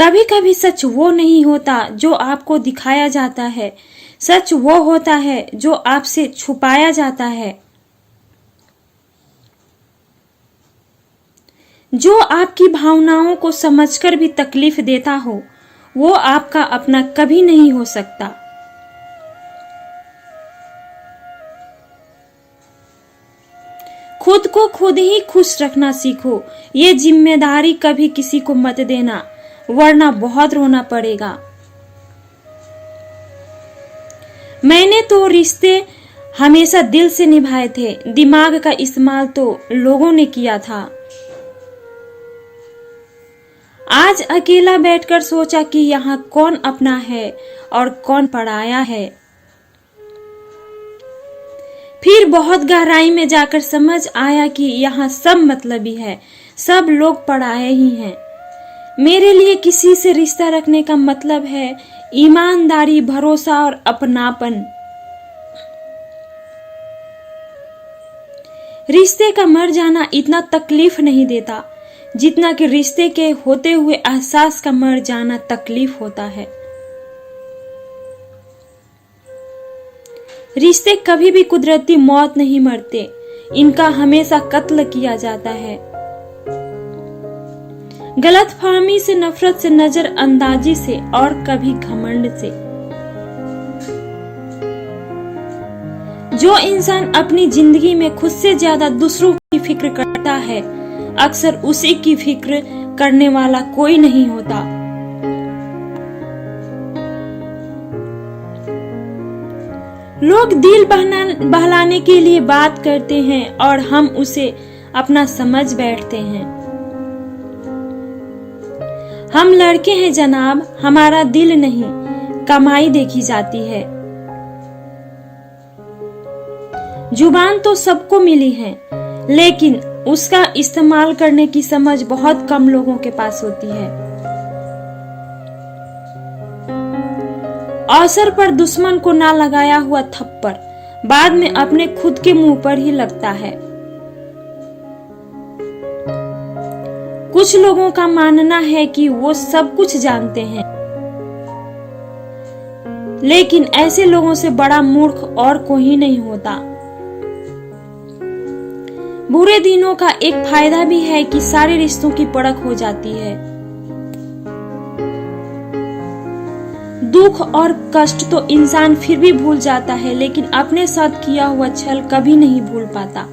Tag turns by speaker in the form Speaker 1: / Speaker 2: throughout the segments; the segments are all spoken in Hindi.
Speaker 1: कभी कभी सच वो नहीं होता जो आपको दिखाया जाता है, सच वो होता है जो आपसे छुपाया जाता है। जो आपकी भावनाओं को समझकर भी तकलीफ देता हो, वो आपका अपना कभी नहीं हो सकता। खुद को खुद ही खुश रखना सीखो। ये जिम्मेदारी कभी किसी को मत देना, वरना बहुत रोना पड़ेगा। मैंने तो रिश्ते हमेशा दिल से निभाए थे, दिमाग का इस्तेमाल तो लोगों ने किया था। आज अकेला बैठकर सोचा कि यहाँ कौन अपना है और कौन पराया है। फिर बहुत गहराई में जाकर समझ आया कि यहाँ सब मतलबी है, सब लोग पराये ही हैं। मेरे लिए किसी से रिश्ता रखने का मतलब है ईमानदारी, भरोसा और अपनापन। रिश्ते का मर जाना इतना तकलीफ नहीं देता जितना कि रिश्ते के होते हुए एहसास का मर जाना तकलीफ होता है। रिश्ते कभी भी कुदरती मौत नहीं मरते, इनका हमेशा कत्ल किया जाता है। गलतफहमी से, नफरत से, नजरअंदाजी से और कभी घमंड से। जो इंसान अपनी जिंदगी में खुद से ज्यादा दूसरों की फिक्र करता है, अक्सर उसी की फिक्र करने वाला कोई नहीं होता। लोग दिल बहलाने के लिए बात करते हैं और हम उसे अपना समझ बैठते हैं। हम लड़के हैं जनाब, हमारा दिल नहीं, कमाई देखी जाती है। जुबान तो सबको मिली है, लेकिन उसका इस्तेमाल करने की समझ बहुत कम लोगों के पास होती है। अवसर पर दुश्मन को ना लगाया हुआ थप्पड़ बाद में अपने खुद के मुंह पर ही लगता है। कुछ लोगों का मानना है कि वो सब कुछ जानते हैं, लेकिन ऐसे लोगों से बड़ा मूर्ख और कोई नहीं होता। बुरे दिनों का एक फायदा भी है कि सारे रिश्तों की परख हो जाती है। दुख और कष्ट तो इंसान फिर भी भूल जाता है, लेकिन अपने साथ किया हुआ छल कभी नहीं भूल पाता।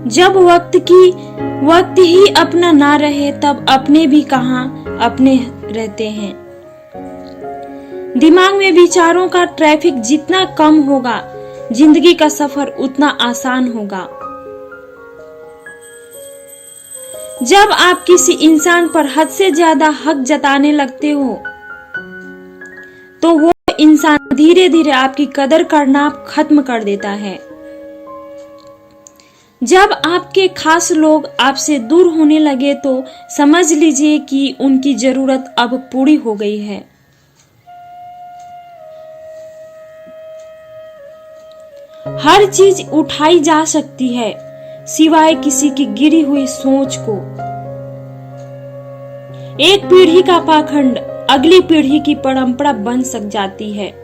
Speaker 1: जब वक्त ही अपना ना रहे, तब अपने भी कहां अपने रहते हैं। दिमाग में विचारों का ट्रैफिक जितना कम होगा, जिंदगी का सफर उतना आसान होगा। जब आप किसी इंसान पर हद से ज्यादा हक जताने लगते हो, तो वो इंसान धीरे धीरे आपकी कदर करना खत्म कर देता है। जब आपके खास लोग आपसे दूर होने लगे, तो समझ लीजिए कि उनकी जरूरत अब पूरी हो गई है। हर चीज उठाई जा सकती है, सिवाय किसी की गिरी हुई सोच को। एक पीढ़ी का पाखंड अगली पीढ़ी की परंपरा बन सक जाती है।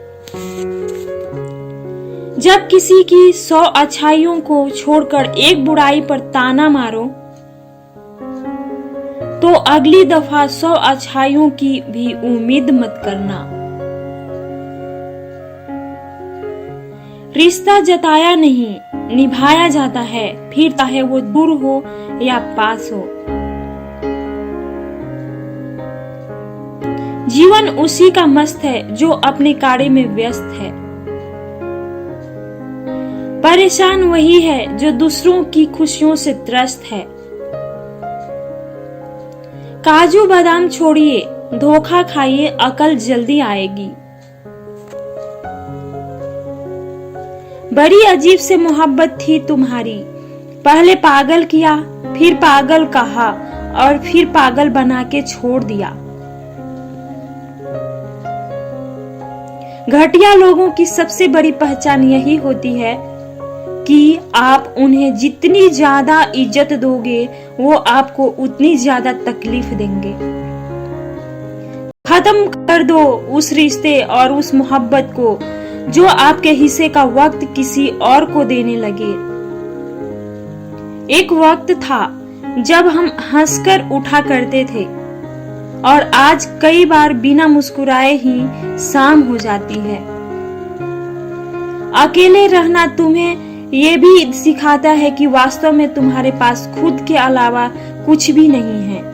Speaker 1: जब किसी की 100 अच्छाइयों को छोड़कर एक बुराई पर ताना मारो, तो अगली दफा 100 अच्छाइयों की भी उम्मीद मत करना। रिश्ता जताया नहीं, निभाया जाता है, फिर चाहे वो दूर हो या पास हो। जीवन उसी का मस्त है जो अपने कार्य में व्यस्त है। परेशान वही है जो दूसरों की खुशियों से त्रस्त है। काजू बादाम छोड़िए, धोखा खाइए, अकल जल्दी आएगी। बड़ी अजीब से मोहब्बत थी तुम्हारी, पहले पागल किया, फिर पागल कहा और फिर पागल बना के छोड़ दिया। घटिया लोगों की सबसे बड़ी पहचान यही होती है कि आप उन्हें जितनी ज्यादा इज्जत दोगे वो आपको उतनी ज्यादा तकलीफ देंगे। खत्म कर दो उस रिश्ते और उस मोहब्बत को जो आपके हिस्से का वक्त किसी और को देने लगे। एक वक्त था जब हम हंसकर उठा करते थे और आज कई बार बिना मुस्कुराए ही शाम हो जाती है। अकेले रहना तुम्हें ये भी सिखाता है कि वास्तव में तुम्हारे पास खुद के अलावा कुछ भी नहीं है।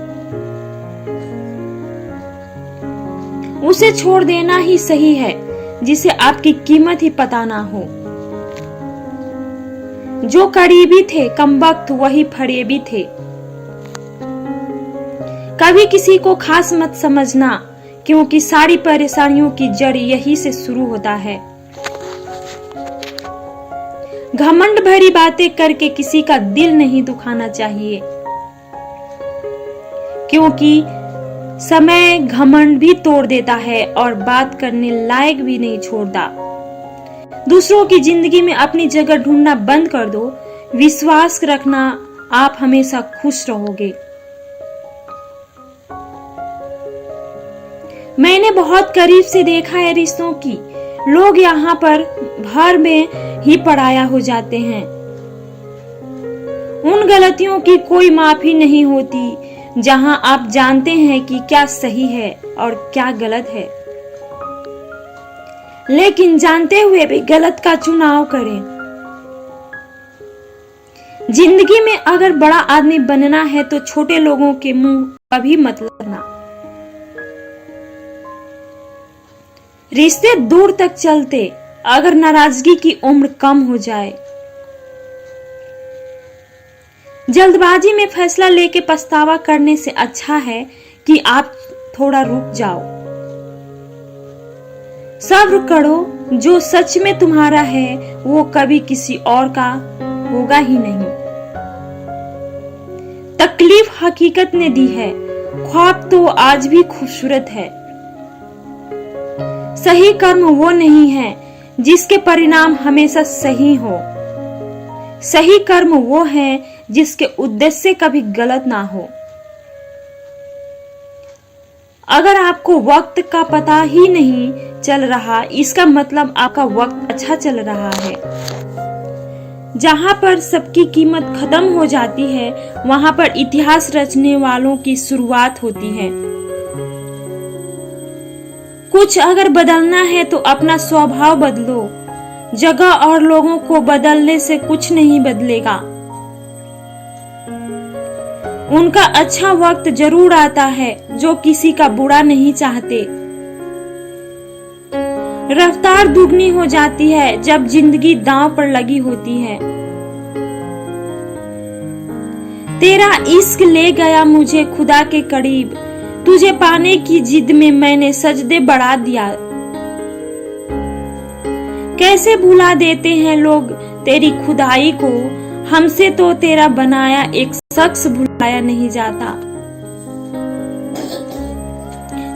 Speaker 1: उसे छोड़ देना ही सही है जिसे आपकी कीमत ही पता ना हो। जो करीबी थे कमबख्त वही फरेबी थे। कभी किसी को खास मत समझना, क्योंकि सारी परेशानियों की जड़ यही से शुरू होता है। घमंड भरी बातें करके किसी का दिल नहीं दुखाना चाहिए, क्योंकि समय घमंड भी तोड़ देता है और बात करने लायक भी नहीं छोड़ता। दूसरों की जिंदगी में अपनी जगह ढूंढना बंद कर दो। विश्वास रखना, आप हमेशा खुश रहोगे। मैंने बहुत करीब से देखा है रिश्तों की। लोग यहाँ पर भर में ही पराया हो जाते हैं। उन गलतियों की कोई माफी नहीं होती जहां आप जानते हैं कि क्या सही है और क्या गलत है, लेकिन जानते हुए भी गलत का चुनाव करें। जिंदगी में अगर बड़ा आदमी बनना है तो छोटे लोगों के मुंह कभी मत लगना। रिश्ते दूर तक चलते अगर नाराजगी की उम्र कम हो जाए। जल्दबाजी में फैसला लेके पछतावा करने से अच्छा है कि आप थोड़ा रुक जाओ। सब्र करो, जो सच में तुम्हारा है वो कभी किसी और का होगा ही नहीं। तकलीफ हकीकत ने दी है, ख्वाब तो आज भी खूबसूरत है। सही कर्म वो नहीं है जिसके परिणाम हमेशा सही हो। सही कर्म वो है जिसके उद्देश्य कभी गलत ना हो। अगर आपको वक्त का पता ही नहीं चल रहा, इसका मतलब आपका वक्त अच्छा चल रहा है। जहां पर सबकी कीमत खत्म हो जाती है वहां पर इतिहास रचने वालों की शुरुआत होती है। कुछ अगर बदलना है तो अपना स्वभाव बदलो। जगह और लोगों को बदलने से कुछ नहीं बदलेगा। उनका अच्छा वक्त जरूर आता है जो किसी का बुरा नहीं चाहते। रफ्तार दुगनी हो जाती है जब जिंदगी दांव पर लगी होती है। तेरा इश्क ले गया मुझे खुदा के करीब, तुझे पाने की जिद में मैंने सजदे बढ़ा दिया। कैसे भुला देते हैं लोग तेरी खुदाई को, हमसे तो तेरा बनाया एक शख्स भुलाया नहीं जाता।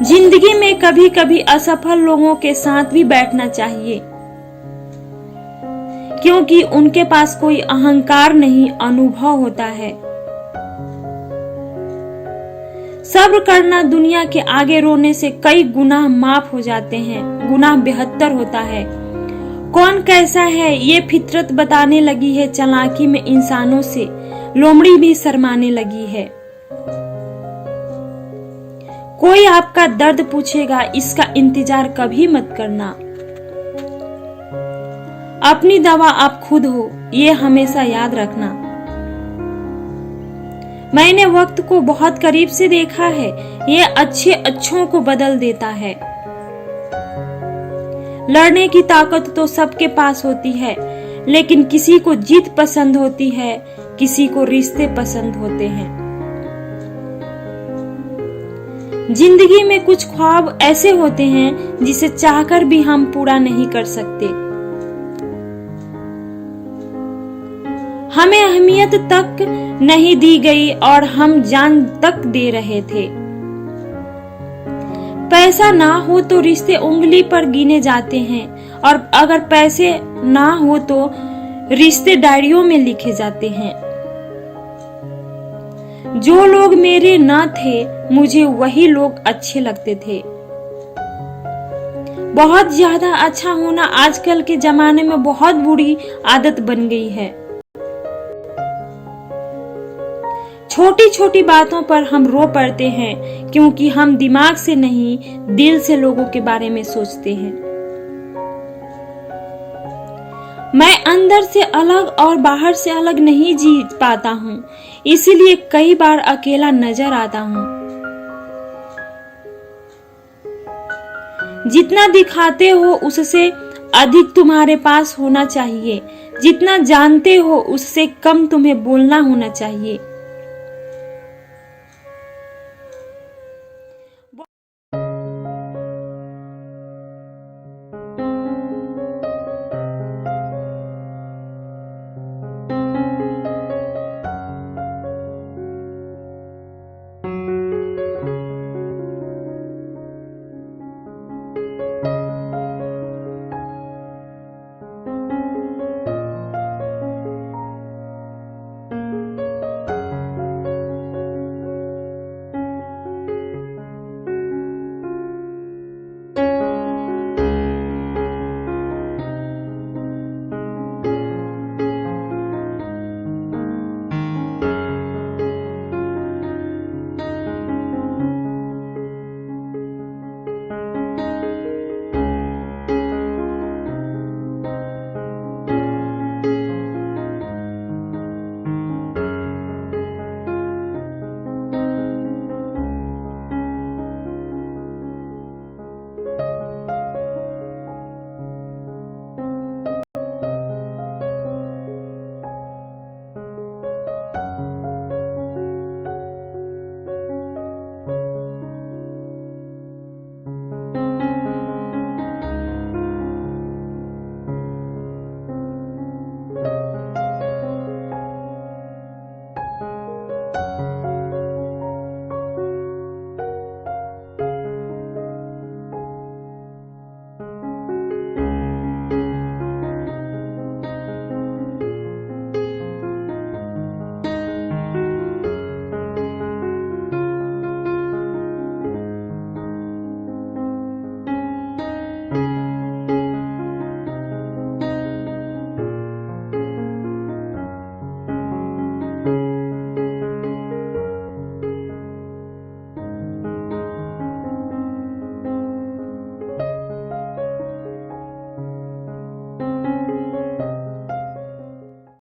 Speaker 1: जिंदगी में कभी कभी असफल लोगों के साथ भी बैठना चाहिए, क्योंकि उनके पास कोई अहंकार नहीं, अनुभव होता है। सब्र करना, दुनिया के आगे रोने से कई गुनाह माफ हो जाते हैं। गुनाह बेहतर होता है। कौन कैसा है ये फितरत बताने लगी है। चालाकी में इंसानों से लोमड़ी भी शर्माने लगी है। कोई आपका दर्द पूछेगा, इसका इंतजार कभी मत करना। अपनी दवा आप खुद हो, ये हमेशा याद रखना। मैंने वक्त को बहुत करीब से देखा है, ये अच्छे अच्छों को बदल देता है। लड़ने की ताकत तो सबके पास होती है, लेकिन किसी को जीत पसंद होती है, किसी को रिश्ते पसंद होते हैं। जिंदगी में कुछ ख्वाब ऐसे होते हैं जिसे चाहकर भी हम पूरा नहीं कर सकते। हमें अहमियत तक नहीं दी गई और हम जान तक दे रहे थे। पैसा ना हो तो रिश्ते उंगली पर गिने जाते हैं, और अगर पैसे ना हो तो रिश्ते डायरियों में लिखे जाते हैं। जो लोग मेरे ना थे, मुझे वही लोग अच्छे लगते थे। बहुत ज्यादा अच्छा होना आजकल के जमाने में बहुत बुरी आदत बन गई है। छोटी छोटी बातों पर हम रो पड़ते हैं क्योंकि हम दिमाग से नहीं, दिल से लोगों के बारे में सोचते हैं। मैं अंदर से अलग और बाहर से अलग नहीं जी पाता हूँ, इसीलिए कई बार अकेला नजर आता हूँ। जितना दिखाते हो उससे अधिक तुम्हारे पास होना चाहिए। जितना जानते हो उससे कम तुम्हें बोलना होना चाहिए।